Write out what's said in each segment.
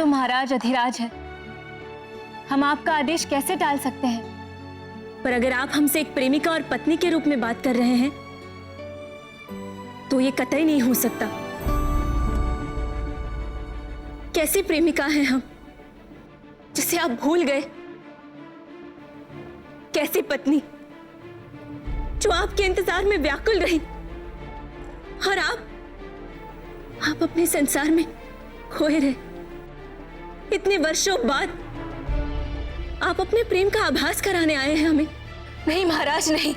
तो महाराज अधिराज है, हम आपका आदेश कैसे टाल सकते हैं? पर अगर आप हमसे एक प्रेमिका और पत्नी के रूप में बात कर रहे हैं तो ये कतई नहीं हो सकता। कैसी प्रेमिका हैं हम जिसे आप भूल गए? कैसी पत्नी जो आपके इंतजार में व्याकुल रही और आप अपने संसार में खोए रहे। इतने वर्षों बाद आप अपने प्रेम का आभास कराने आए हैं हमें। नहीं महाराज नहीं,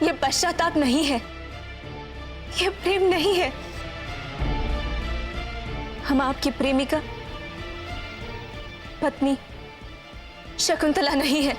ये पश्चाताप नहीं है, ये प्रेम नहीं है। हम आपकी प्रेमिका पत्नी शकुंतला नहीं है।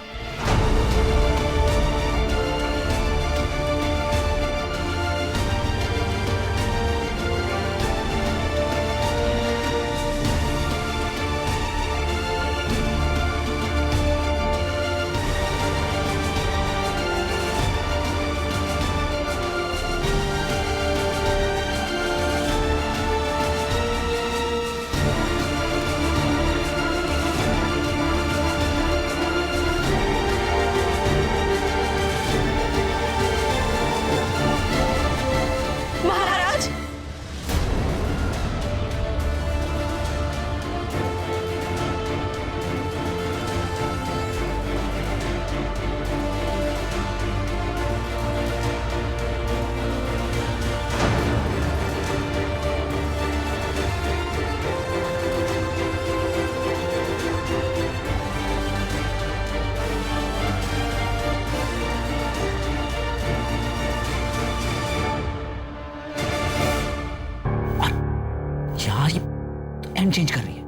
चेंज कर रही है।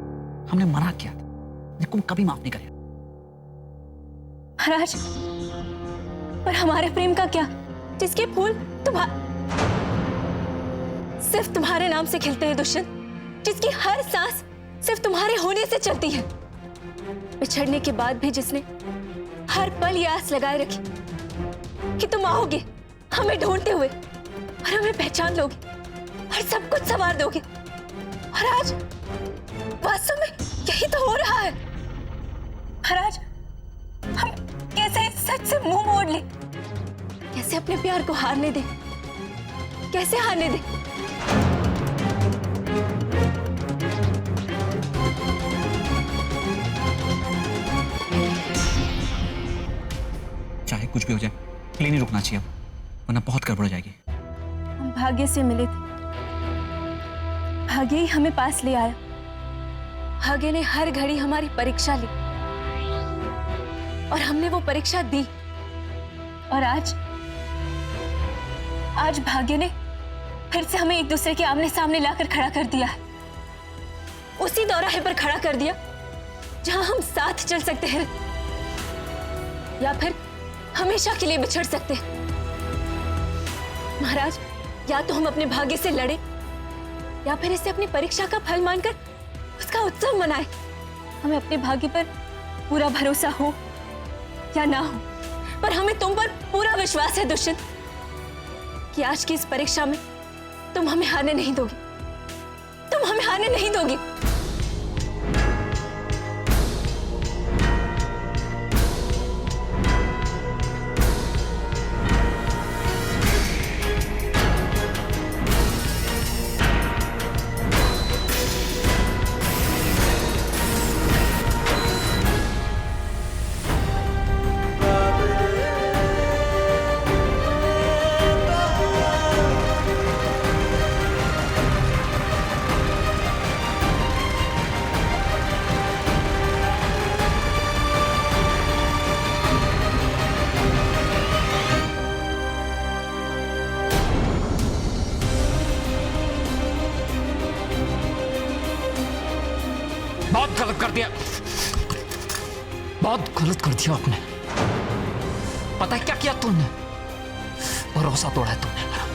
हमने मना किया था, निकुम कभी माफ नहीं करेगा। महाराज, पर हमारे प्रेम का क्या, जिसके फूल सिर्फ तुम्हारे नाम से खिलते हैं दुष्यंत, जिसकी हर सांस सिर्फ तुम्हारे होने से चलती है। बिछड़ने के बाद भी जिसने हर पल ये आस लगाए रखी कि तुम आओगे हमें ढूंढते हुए और हमें पहचान लोगे और सब कुछ संवार दोगे। और आज वास्तव में यही तो हो रहा है। महाराज, हम कैसे इस सच से मुंह मोड़ लें? कैसे अपने प्यार को हारने दें? कैसे हारने दें? चाहे कुछ भी हो जाए, प्लेन ही रुकना चाहिए अब, वरना बहुत गड़बड़ हो जाएगी। हम भाग्य से मिले थे, भाग्य ही हमें पास ले आया। भाग्य ने हर घड़ी हमारी परीक्षा ली और हमने वो परीक्षा दी। और आज भाग्य ने फिर से हमें एक दूसरे के आमने सामने लाकर खड़ा कर दिया है। उसी दौराहे पर खड़ा कर दिया जहां हम साथ चल सकते हैं या फिर हमेशा के लिए बिछड़ सकते हैं। महाराज, या तो हम अपने भाग्य से लड़े या फिर इसे अपनी परीक्षा का फल मानकर उसका उत्सव मनाए। हमें अपने भाग्य पर पूरा भरोसा हो या ना हो, पर हमें तुम पर पूरा विश्वास है दुष्यंत कि आज की इस परीक्षा में तुम हमें हारने नहीं दोगे। तुम हमें हारने नहीं दोगे। बहुत गलत कर दिया, बहुत गलत कर दिया आपने। पता है क्या किया तुमने? भरोसा तोड़ा है तुमने मेरा।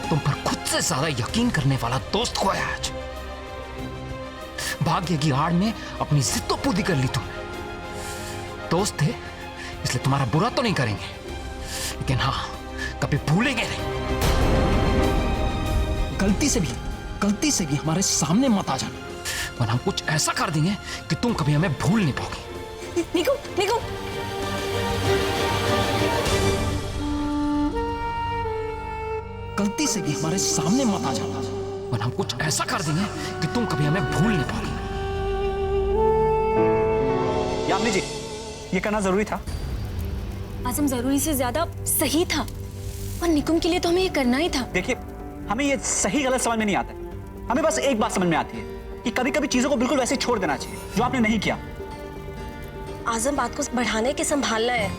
तुम पर खुद से ज्यादा यकीन करने वाला दोस्त खोया आज। भाग्य की आड़ में अपनी जिद तो पूरी कर ली तुमने। दोस्त थे इसलिए तुम्हारा बुरा तो नहीं करेंगे, लेकिन हाँ, कभी भूलेंगे नहीं। गलती से भी हमारे सामने मत आ जाना, वरना हम कुछ ऐसा कर देंगे कि तुम कभी हमें भूल नहीं पाओगे। निकुम, निकुम, गलती से भी हमारे सामने मत आ जाना, वरना हम कुछ ऐसा कर देंगे कि तुम कभी हमें भूल नहीं पाओगे। यामिनी जी, ये करना जरूरी था? आजम जरूरी से ज्यादा सही था, और निकुम के लिए तो हमें ये करना ही था। देखिए, हमें ये सही गलत समझ में नहीं आता, हमें बस एक बात समझ में आती है कि कभी कभी चीजों को बिल्कुल वैसे छोड़ देना चाहिए जो आपने नहीं किया। आजम, बात को बढ़ाने के संभालना है।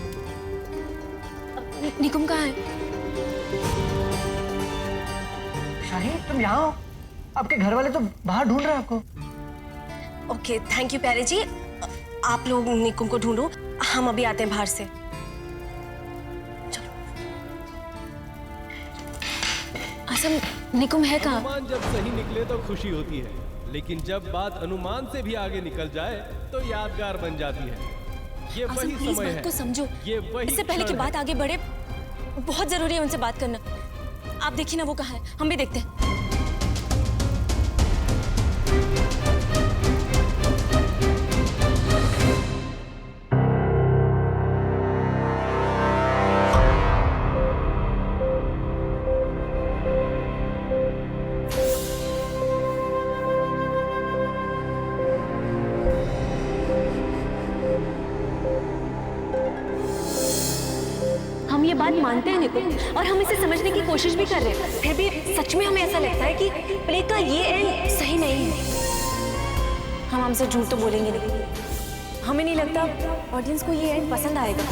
निकुम कहाँ है? शाहीन, तुम यहाँ हो? आपके घर वाले तो बाहर ढूंढ रहे हैं आपको। ओके, थैंक यू प्यारे जी। आप लोग निकुम को ढूंढो, हम अभी आते हैं बाहर से। आजम, निकुम है कहाँ? अनुमान जब सही निकले तो खुशी होती है, लेकिन जब बात अनुमान से भी आगे निकल जाए तो यादगार बन जाती है। ये आजम, वही प्लीज समय बात है, को समझो। ये वही इससे पहले कि क्षण है। बात आगे बढ़े, बहुत जरूरी है उनसे बात करना। आप देखिए ना वो कहाँ है, हम भी देखते हैं। हम ये बात मानते हैं निकुम, और हम इसे समझने की कोशिश भी कर रहे हैं, फिर भी सच में हमें ऐसा लगता है कि प्ले का ये एंड सही नहीं है। हम हमसे झूठ तो बोलेंगे नहीं, हमें नहीं लगता ऑडियंस को ये एंड पसंद आएगा।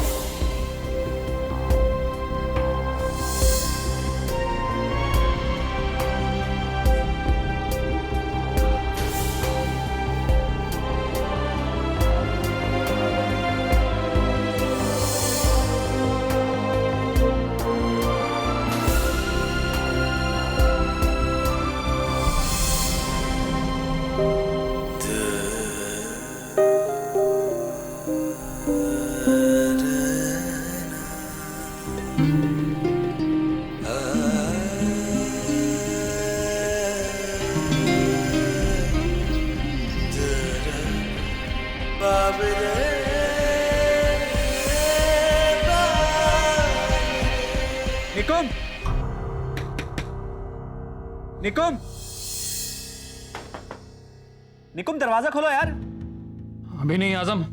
निकुम, निकुम, निकुम, दरवाजा खोलो यार। अभी नहीं आजम,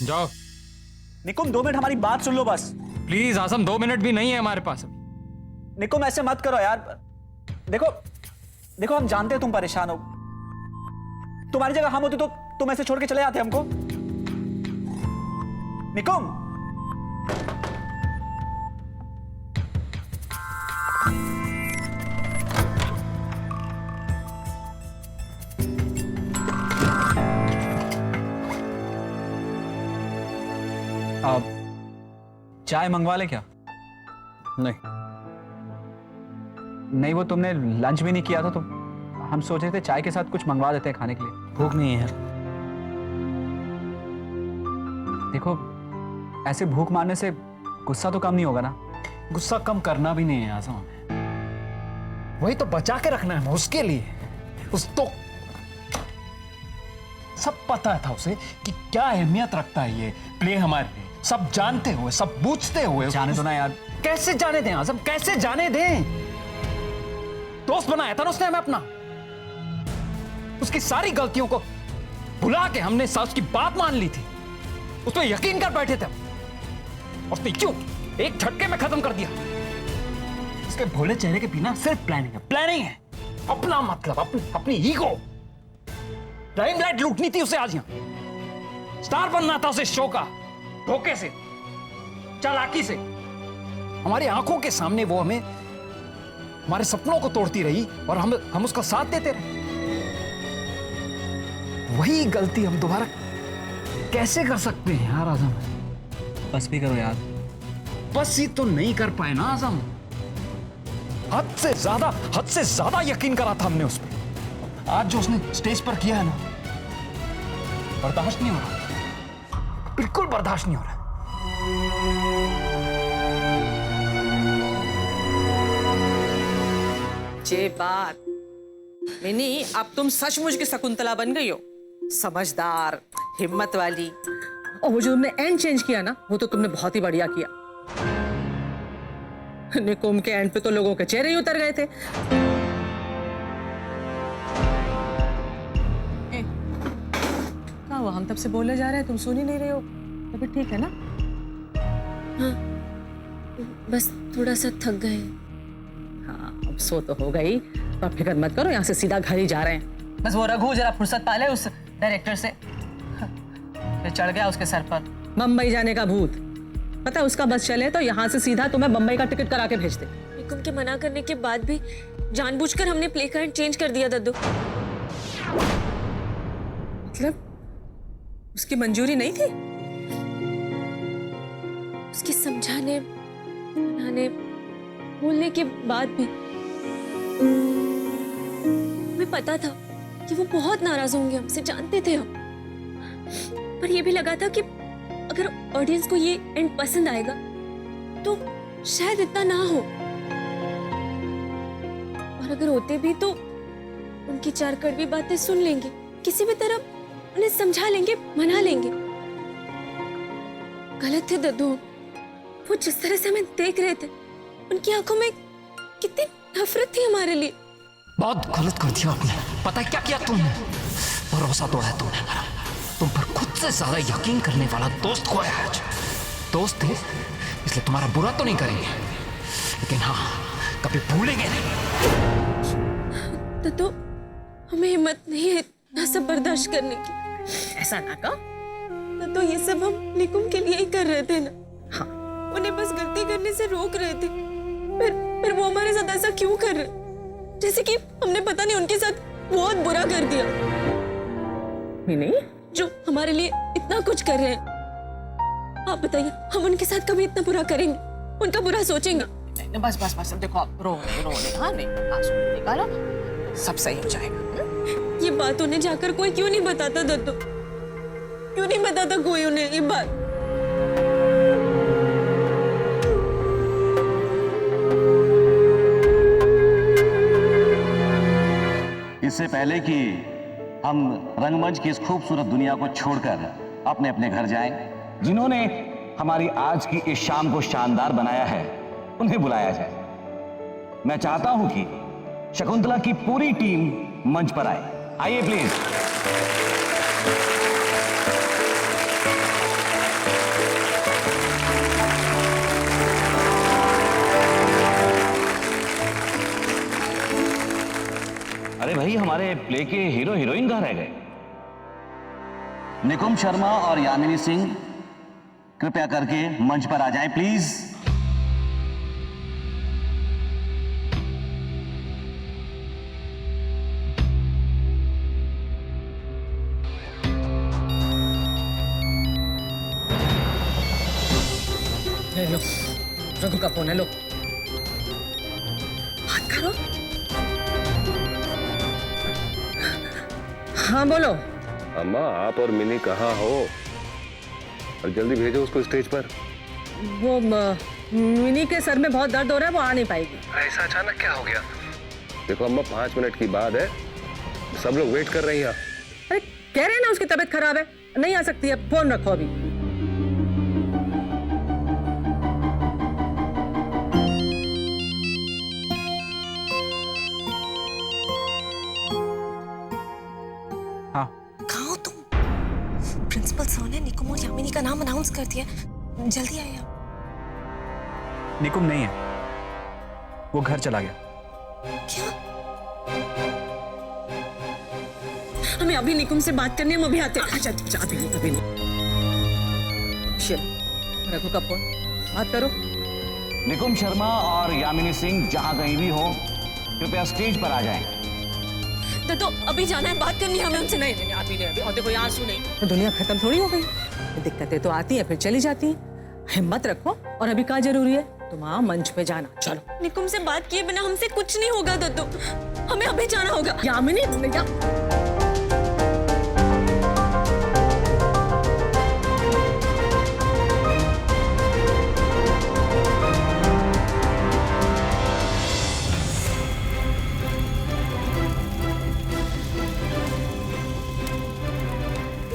जाओ। निकुम, 2 मिनट हमारी बात सुन लो बस। प्लीज आजम, 2 मिनट भी नहीं है हमारे पास अभी। निकुम, ऐसे मत करो यार। देखो देखो, हम जानते हैं तुम परेशान हो। तुम्हारी जगह हम होते तो तुम ऐसे छोड़ के चले जाते हमको? निकुम, अब चाय मंगवा ले क्या? नहीं, नहीं, वो तुमने लंच भी नहीं किया था तो हम सोच रहे थे चाय के साथ कुछ मंगवा देते हैं खाने के लिए। भूख नहीं है। देखो, ऐसे भूख मारने से गुस्सा तो कम नहीं होगा ना? गुस्सा कम करना भी नहीं है आजम हमें, वही तो बचा के रखना है उसके लिए। उस तो सब पता था उसे कि क्या अहमियत रखता है ये प्ले हमारे लिए, सब जानते हुए, सब बूझते हुए। जाने दो ना यार। कैसे जाने दें आजम, कैसे जाने दें? दोस्त बनाया था ना उसने हमें अपना। उसकी सारी गलतियों को भुला के हमने उसकी बात मान ली थी, उस पर यकीन कर बैठे थे और उसने क्यों एक झटके में खत्म कर दिया। इसके भोले चेहरे के बिना सिर्फ प्लानिंग है, प्लानिंग है। अपना मतलब, अपनी ईगो, लाइमलाइट लूटनी थी उसे। आज यहां स्टार बनना था उसे शो का, धोखे से, चालाकी से। हमारी आंखों के सामने वो हमें, हमारे सपनों को तोड़ती रही और हम उसका साथ देते रहे। वही गलती हम दोबारा कैसे कर सकते हैं यार आजम? बस भी करो यार। बस ये तो नहीं कर पाए ना आजम। हद से ज्यादा यकीन करा था हमने उस पर। आज जो उसने स्टेज पर किया है ना, बर्दाश्त नहीं हो रहा, बिल्कुल बर्दाश्त नहीं हो रहा। ये बात। मिनी, अब तुम सचमुच की शकुंतला बन गई हो, समझदार, हिम्मत वाली। और वो जो तुमने एंड चेंज किया ना, वो तो तुमने बहुत ही बढ़िया किया। निकुम के एंड पे तो लोगों के चेहरे ही उतर गए थे। क्या हुआ? हम तब से बोले जा रहे हैं, तुम सुन ही नहीं रहे हो। तभी ठीक है ना? हाँ, बस थोड़ा सा थक गए। हाँ, अब सो तो हो गई, तो आप फिक्र मत करो, यहाँ से सीधा घर ही जा रहे हैं। बस वो रघु जरा फुर्सत पाले उस डायरेक्टर से, फिर चढ़ गया उसके सर पर बम्बई जाने का भूत। पता है, उसका बस चले तो यहाँ से सीधा तुम्हें बम्बई का टिकट करा के भेज दे। निकुम के मना करने के बाद भी जानबूझकर हमने प्ले कार्ड चेंज कर दिया दद्दू। मतलब उसकी मंजूरी नहीं थी? उसके समझाने, मनाने, बोलने के बाद भी हमें पता था कि वो बहुत नाराज होंगे हमसे, जानते थे हम। पर ये भी लगा था कि अगर ऑडियंस को ये एंड पसंद आएगा तो शायद इतना ना हो, और अगर होते भी तो उनकी चार कड़वी बातें सुन लेंगे, किसी भी तरह उन्हें समझा लेंगे, मना लेंगे। गलत थे दद्दू। वो जिस तरह से हमें देख रहे थे, उनकी आंखों में कितनी नफरत थी हमारे लिए। बहुत गलत कर दिया आपने। पता है क्या किया तुमने? भरोसा तोड़ा तुमने मेरा। तुम पर खुद से ज्यादा यकीन करने वाला दोस्त खोया है आज। दोस्त थे इसलिए तुम्हारा बुरा तो नहीं करेंगे, लेकिन हाँ, कभी भूलेंगे नहीं। तो हमें हिम्मत नहीं है इतना सब बर्दाश्त करने की। ऐसा ना कर। तो ये सब हम निकुम के लिए ही कर रहे थे ना। हाँ, उन्हें बस गलती करने से रोक रहे थे। फिर वो हमारे साथ ऐसा क्यों कर रहे? जैसे कि हमने पता नहीं उनके साथ बहुत बुरा कर दिया। नहीं, जो हमारे लिए इतना कुछ कर रहे हैं, आप बताइए, हम उनके साथ कभी इतना बुरा करेंगे, उनका बुरा सोचेंगे? बस बस बस, देखो आप रो नहीं। हाँ नहीं, आंसू निकालो, सब सही हो जाएगा। ये बात उन्हें जाकर कोई क्यों नहीं बताता दद्दू? क्यों नहीं बताता कोई उन्हें ये बात? इससे पहले कि हम रंगमंच की इस खूबसूरत दुनिया को छोड़कर अपने अपने घर जाएं, जिन्होंने हमारी आज की इस शाम को शानदार बनाया है, उन्हें बुलाया जाए। मैं चाहता हूं कि शकुंतला की पूरी टीम मंच पर आए। आइए प्लीज। अरे भाई, हमारे प्ले के हीरो हीरोइन कहाँ रह गए? निकुम शर्मा और यामिनी सिंह कृपया करके मंच पर आ जाएं प्लीज। ले लो, रघु का फोन है, लो बात करो। हाँ बोलो। अम्मा, आप और मिनी कहाँ हो? और जल्दी भेजो उसको स्टेज पर। वो मिनी के सर में बहुत दर्द हो रहा है, वो आ नहीं पाएगी। ऐसा अचानक क्या हो गया? देखो अम्मा, 5 मिनट की बात है, सब लोग वेट कर रही हैं। अरे कह रहे हैं ना उसकी तबीयत खराब है, नहीं आ सकती है। फोन रखो अभी। हाँ, कहाँ हो तुम? प्रिंसिपल सर ने निकुम और यामिनी का नाम अनाउंस कर दिया, जल्दी आइए आप। निकुम नहीं है, वो घर चला गया। क्या? हमें अभी निकुम से बात करनी है, हम अभी आते हैं। अच्छा, अभी नहीं। रघु का फोन, बात करो। निकुम शर्मा और यामिनी सिंह जहां कहीं भी हो, कृपया स्टेज पर आ जाएं। तो अभी जाना है, बात करनी है हमें उनसे। नहीं, अभी नहीं, अभी। और देखो, यहाँ आंसू नहीं, तो दुनिया खत्म थोड़ी हो गई। दिक्कतें तो आती हैं, फिर चली जाती हैं। हिम्मत रखो। और अभी क्या जरूरी है? तुम वहाँ मंच पे जाना। चलो। निकुम से बात किए बिना हमसे कुछ नहीं होगा दद्दू, हमें अभी जाना होगा। यामिनी,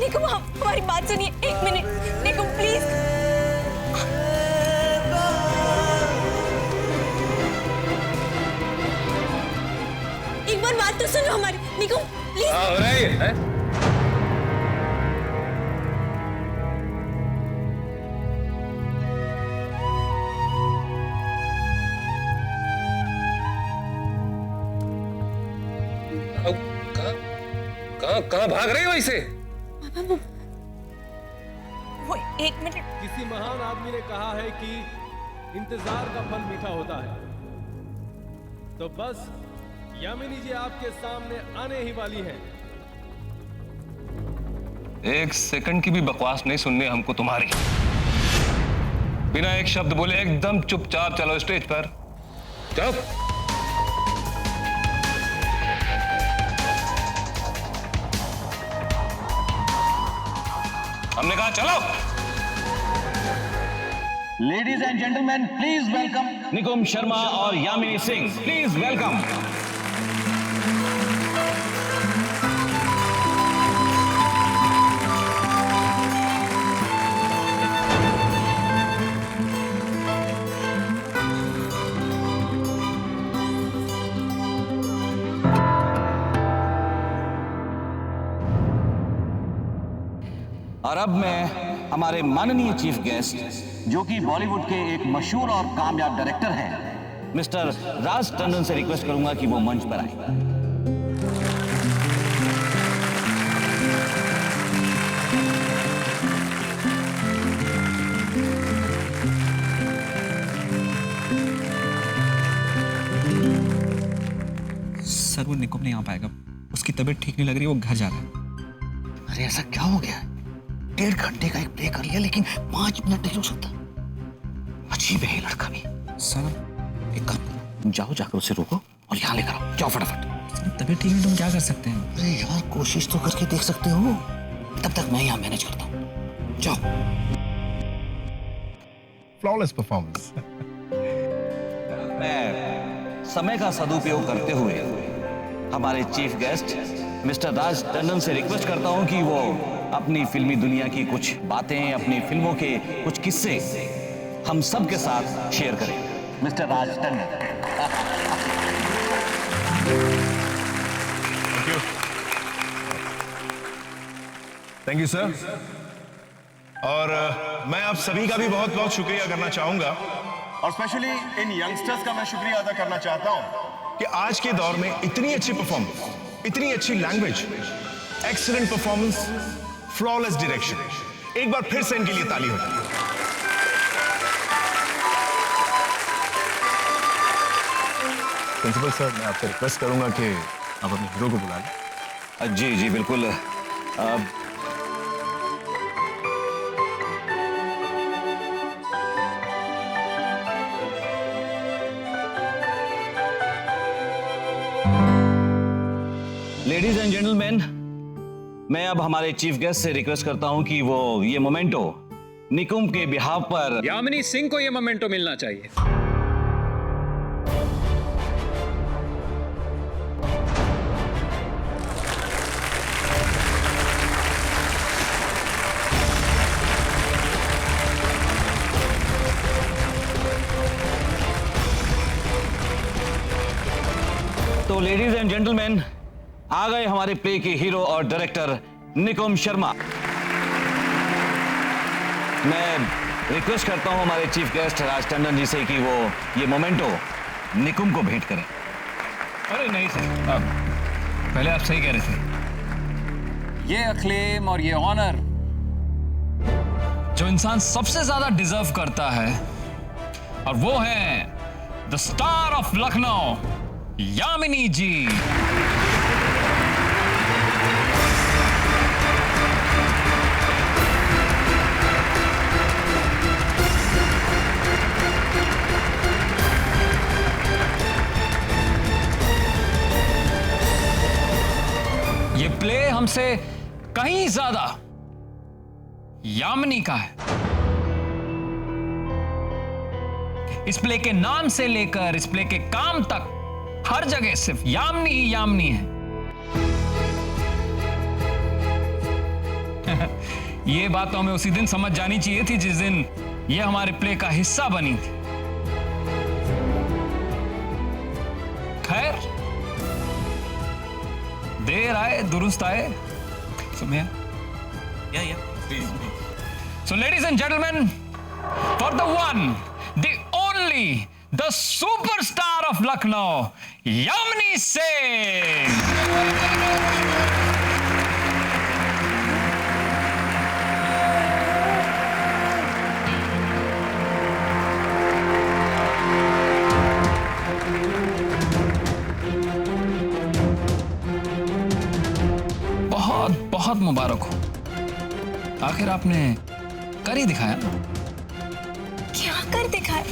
निकुम हमारी बात सुनिए, 1 मिनट। निकुम प्लीज। एक बार बात तो सुनो हमारी। निकुम प्लीज। हो रहा है? कहाँ भाग रही हो इसे? वो 1 मिनट। किसी महान आदमी ने कहा है कि इंतजार का फल मीठा होता है। तो बस यामिनी जी आपके सामने आने ही वाली हैं। 1 सेकंड की भी बकवास नहीं सुननी हमको तुम्हारी। बिना एक शब्द बोले एकदम चुपचाप चलो स्टेज पर। चुप। हमने कहा चलो। Ladies and gentleman, please welcome Nikum Sharma और यामिनी सिंह। Please welcome. और अब मैं हमारे माननीय चीफ गेस्ट, जो कि बॉलीवुड के एक मशहूर और कामयाब डायरेक्टर हैं, मिस्टर राज टंडन से रिक्वेस्ट करूंगा कि वो मंच पर आए। सर वो निकुम नहीं आ पाएगा, उसकी तबीयत ठीक नहीं लग रही, वो घर जा रहा है। अरे ऐसा क्या हो गया? 1.5 घंटे का एक प्ले कर लिया, लेकिन 5 मिनट नहीं रुक सकता। अजीब है ये लड़का भी। सर एक काम करो, जाओ जाकर उसे रोको और यहाँ लेकर आओ। जाओ फटाफट। सर तबीयत ठीक नहीं, तुम क्या कर सकते हैं? अरे यार कोशिश तो करके देख सकते हो। तब तक मैं यहाँ मैनेज करता हूँ। जाओ। Flawless performance. मैं समय का सदुपयोग करते हुए हमारे चीफ गेस्ट मिस्टर राज टंडन से रिक्वेस्ट करता हूं कि वो अपनी फिल्मी दुनिया की कुछ बातें, अपनी फिल्मों के कुछ किस्से हम सब के साथ शेयर करें। Mister Raj Tandon. Thank you sir. और मैं आप सभी का भी बहुत बहुत शुक्रिया करना चाहूंगा, और स्पेशली इन यंगस्टर्स का मैं शुक्रिया अदा करना चाहता हूं कि आज के दौर में इतनी अच्छी परफॉर्मेंस, इतनी अच्छी language, excellent performance, flawless direction. एक बार फिर से इनके लिए ताली हो जाए। प्रिंसिपल सर, मैं आपसे रिक्वेस्ट करूंगा कि आप अपने हीरो को बुला लें। जी जी बिल्कुल। लेडीज एंड जेंटलमैन, मैं अब हमारे चीफ गेस्ट से रिक्वेस्ट करता हूं कि वो ये मोमेंटो निकुम के बिहाफ पर यामिनी सिंह को ये मोमेंटो मिलना चाहिए। तो लेडीज एंड जेंटलमैन, आ गए हमारे प्ले के हीरो और डायरेक्टर निकुम शर्मा। मैं रिक्वेस्ट करता हूं हमारे चीफ गेस्ट राज टंडन जी से कि वो ये मोमेंटो निकुम को भेंट करें। अरे नहीं सर, पहले आप सही कह रहे थे। ये अक्लेम और ये ऑनर जो इंसान सबसे ज्यादा डिजर्व करता है, और वो है the star of Lucknow, Yamini ji. ये प्ले हमसे कहीं ज्यादा यामिनी का है। इस प्ले के नाम से लेकर इस प्ले के काम तक हर जगह सिर्फ यामिनी ही यामिनी है। ये बात तो हमें उसी दिन समझ जानी चाहिए थी जिस दिन ये हमारे प्ले का हिस्सा बनी थी। खैर, देर आए दुरुस्त आए। सुनिए, so ladies and gentlemen, for the one, the only, the superstar of Lucknow, Yamini Singh. बहुत बहुत मुबारक हो, आखिर आपने कर ही दिखाया ना। क्या कर दिखाए?